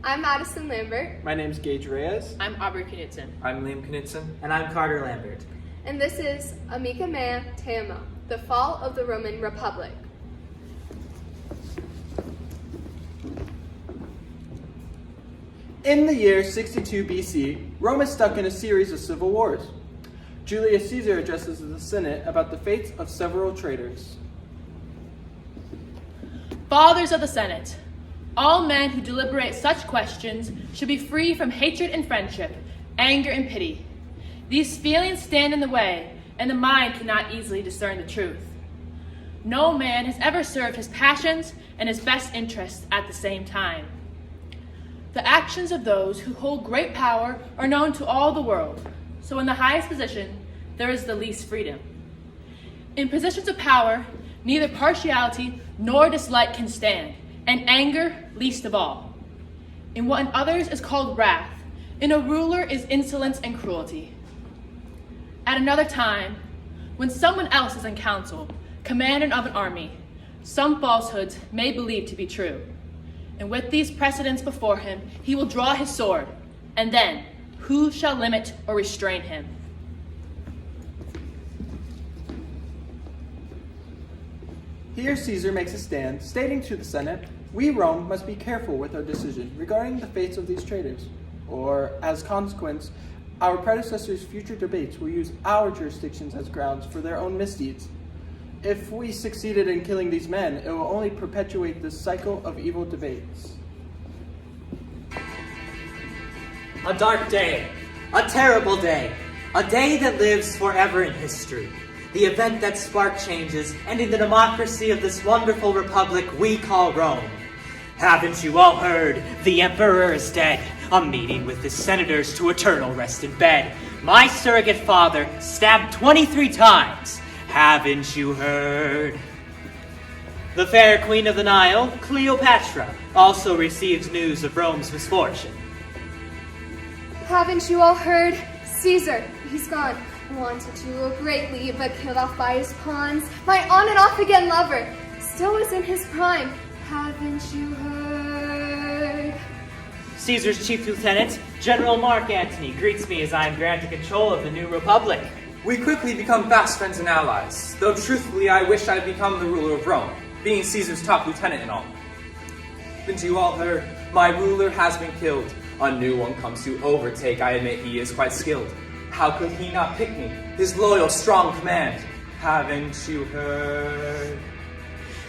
I'm Madison Lambert. My name's Gage Reyes. I'm Aubry Knudtson. I'm Liam Knudtson. And I'm Carter Lambert. And this is Amica Teamo, the Fall of the Roman Republic. In the year 62 BC, Rome is stuck in a series of civil wars. Julius Caesar addresses the Senate about the fates of several traitors. Fathers of the Senate, all men who deliberate such questions should be free from hatred and friendship, anger and pity. These feelings stand in the way, and the mind cannot easily discern the truth. No man has ever served his passions and his best interests at the same time. The actions of those who hold great power are known to all the world, so in the highest position, there is the least freedom. In positions of power, neither partiality nor dislike can stand, and anger least of all. In what in others is called wrath, in a ruler is insolence and cruelty. At another time, when someone else is in council, commander of an army, some falsehoods may believe to be true. And with these precedents before him, he will draw his sword, and then who shall limit or restrain him? Here Caesar makes a stand, stating to the Senate, we Rome must be careful with our decision regarding the fates of these traitors, or as consequence, our predecessors' future debates will use our jurisdictions as grounds for their own misdeeds. If we succeeded in killing these men, it will only perpetuate this cycle of evil debates. A dark day, a terrible day, a day that lives forever in history. The event that sparked changes, ending the democracy of this wonderful republic we call Rome. Haven't you all heard? The emperor is dead. A meeting with his senators to eternal rest in bed. My surrogate father stabbed 23 times. Haven't you heard? The fair queen of the Nile, Cleopatra, also receives news of Rome's misfortune. Haven't you all heard? Caesar, he's gone. Wanted to rule greatly, but killed off by his pawns. My on and off again lover still was in his prime. Haven't you heard? Caesar's chief lieutenant, General Mark Antony, greets me as I am granted control of the new republic. We quickly become fast friends and allies, though truthfully I wish I had become the ruler of Rome, being Caesar's top lieutenant and all. Haven't you all heard? My ruler has been killed. A new one comes to overtake. I admit he is quite skilled. How could he not pick me? His loyal, strong command. Haven't you heard?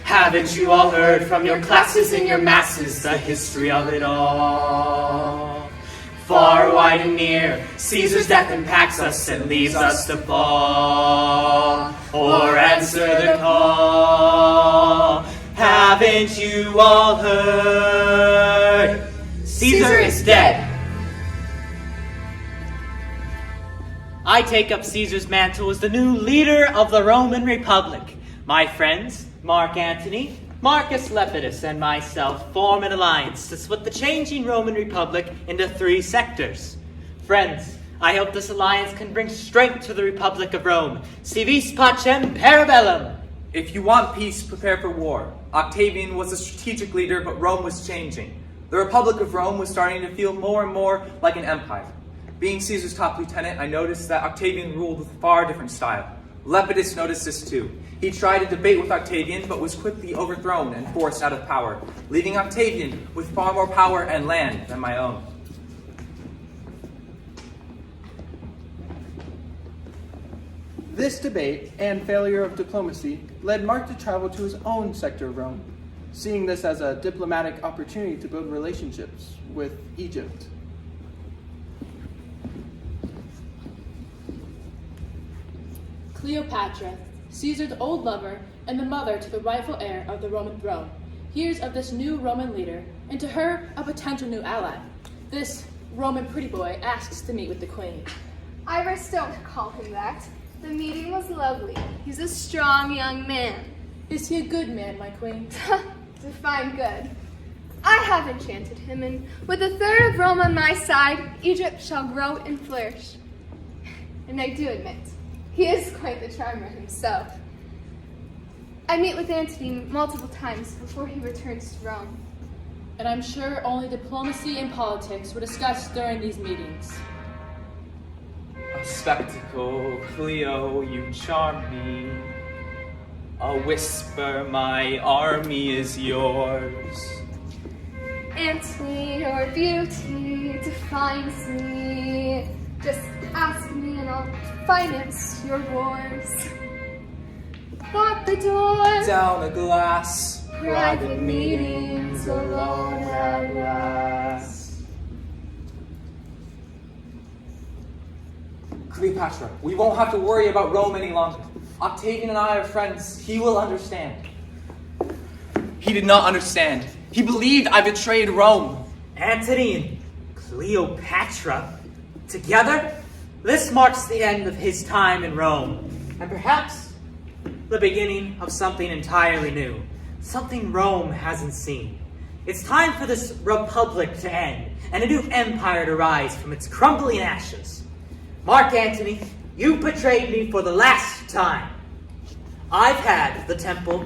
Haven't you all heard from your classes and your masses the history of it all? Far, wide, and near, Caesar's death impacts us and leaves us to fall, or answer the call. Haven't you all heard? Caesar is dead. I take up Caesar's mantle as the new leader of the Roman Republic. My friends, Mark Antony, Marcus Lepidus, and myself form an alliance to split the changing Roman Republic into 3 sectors. Friends, I hope this alliance can bring strength to the Republic of Rome. Si vis pacem parabellum. If you want peace, prepare for war. Octavian was a strategic leader, but Rome was changing. The Republic of Rome was starting to feel more and more like an empire. Being Caesar's top lieutenant, I noticed that Octavian ruled with a far different style. Lepidus noticed this too. He tried to debate with Octavian, but was quickly overthrown and forced out of power, leaving Octavian with far more power and land than my own. This debate and failure of diplomacy led Mark to travel to his own sector of Rome, seeing this as a diplomatic opportunity to build relationships with Egypt. Cleopatra, Caesar's old lover and the mother to the rightful heir of the Roman throne, hears of this new Roman leader, and to her, a potential new ally. This Roman pretty boy asks to meet with the queen. Iris, don't call him that. The meeting was lovely. He's a strong young man. Is he a good man, my queen? Define good. I have enchanted him, and with a third of Rome on my side, Egypt shall grow and flourish. And I do admit, he is quite the charmer himself. I meet with Antony multiple times before he returns to Rome. And I'm sure only diplomacy and politics were discussed during these meetings. A spectacle, Cleo, you charm me. A whisper, my army is yours. Antony, your beauty defines me. Just ask me and I'll finance your wars. Lock the door. Down a glass. Private meetings alone at last. Cleopatra, we won't have to worry about Rome any longer. Octavian and I are friends. He will understand. He did not understand. He believed I betrayed Rome. Antony and Cleopatra together? This marks the end of his time in Rome, and perhaps the beginning of something entirely new, something Rome hasn't seen. It's time for this republic to end, and a new empire to rise from its crumbling ashes. Mark Antony, you betrayed me for the last time. I've had the temple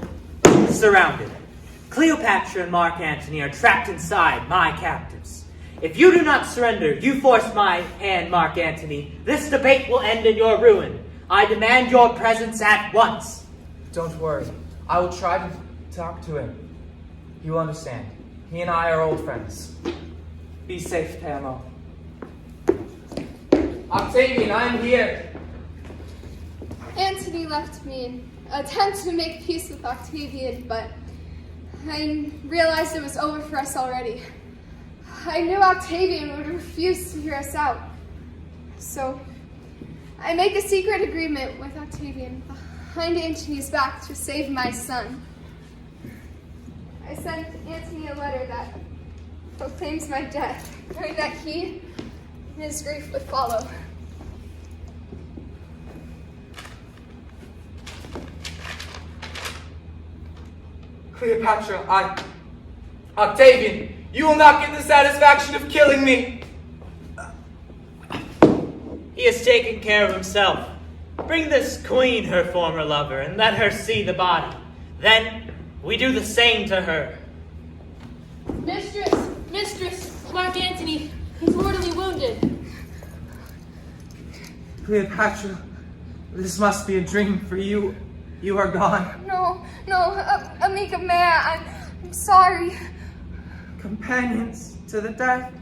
surrounded. Cleopatra and Mark Antony are trapped inside, my captives. If you do not surrender, you force my hand, Mark Antony, this debate will end in your ruin. I demand your presence at once. Don't worry. I will try to talk to him. He will understand. He and I are old friends. Be safe, Pamo. Octavian, I'm here. Antony left me in an attempt to make peace with Octavian, but I realized it was over for us already. I knew Octavian would refuse to hear us out. So I make a secret agreement with Octavian behind Antony's back to save my son. I sent Antony a letter that proclaims my death, knowing that he and his grief would follow. Cleopatra, Octavian, you will not get the satisfaction of killing me. He has taken care of himself. Bring this queen her former lover and let her see the body. Then we do the same to her. Mistress, Mark Antony, he's mortally wounded. Cleopatra, this must be a dream for you. You are gone. No, Amica, I'm sorry. Companions to the death.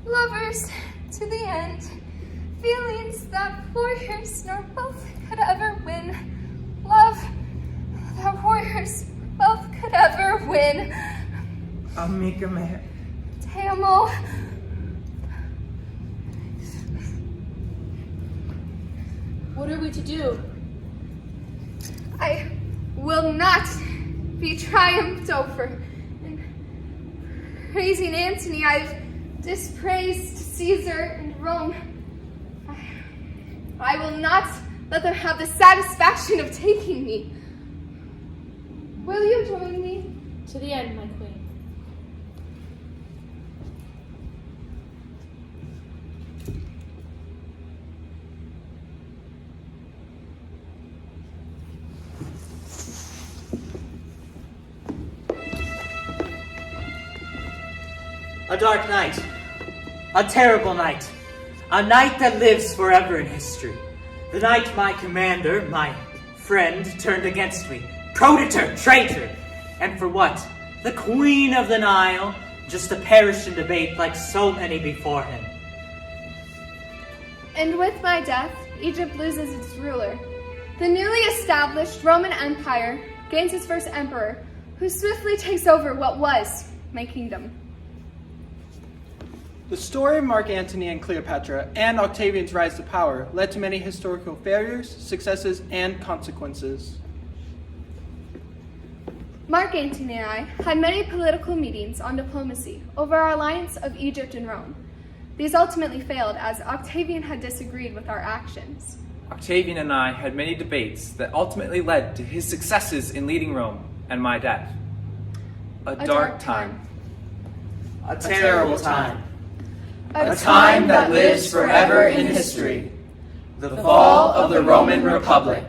Lovers to the end. Feelings that warriors nor both could ever win. Love that warriors both could ever win. Amica, mea. Te amo. What are we to do? I will not be triumphed over. In praising Antony, I've dispraised Caesar and Rome. I will not let them have the satisfaction of taking me. Will you join me? To the end, my queen. A dark night. A terrible night. A night that lives forever in history. The night my commander, my friend, turned against me. Predator, traitor. And for what? The Queen of the Nile, just to perish in debate like so many before him. And with my death, Egypt loses its ruler. The newly established Roman Empire gains its first emperor, who swiftly takes over what was my kingdom. The story of Mark Antony and Cleopatra and Octavian's rise to power led to many historical failures, successes, and consequences. Mark Antony and I had many political meetings on diplomacy over our alliance of Egypt and Rome. These ultimately failed as Octavian had disagreed with our actions. Octavian and I had many debates that ultimately led to his successes in leading Rome and my death. A dark time. A terrible time. A time that lives forever in history. The fall of the Roman Republic.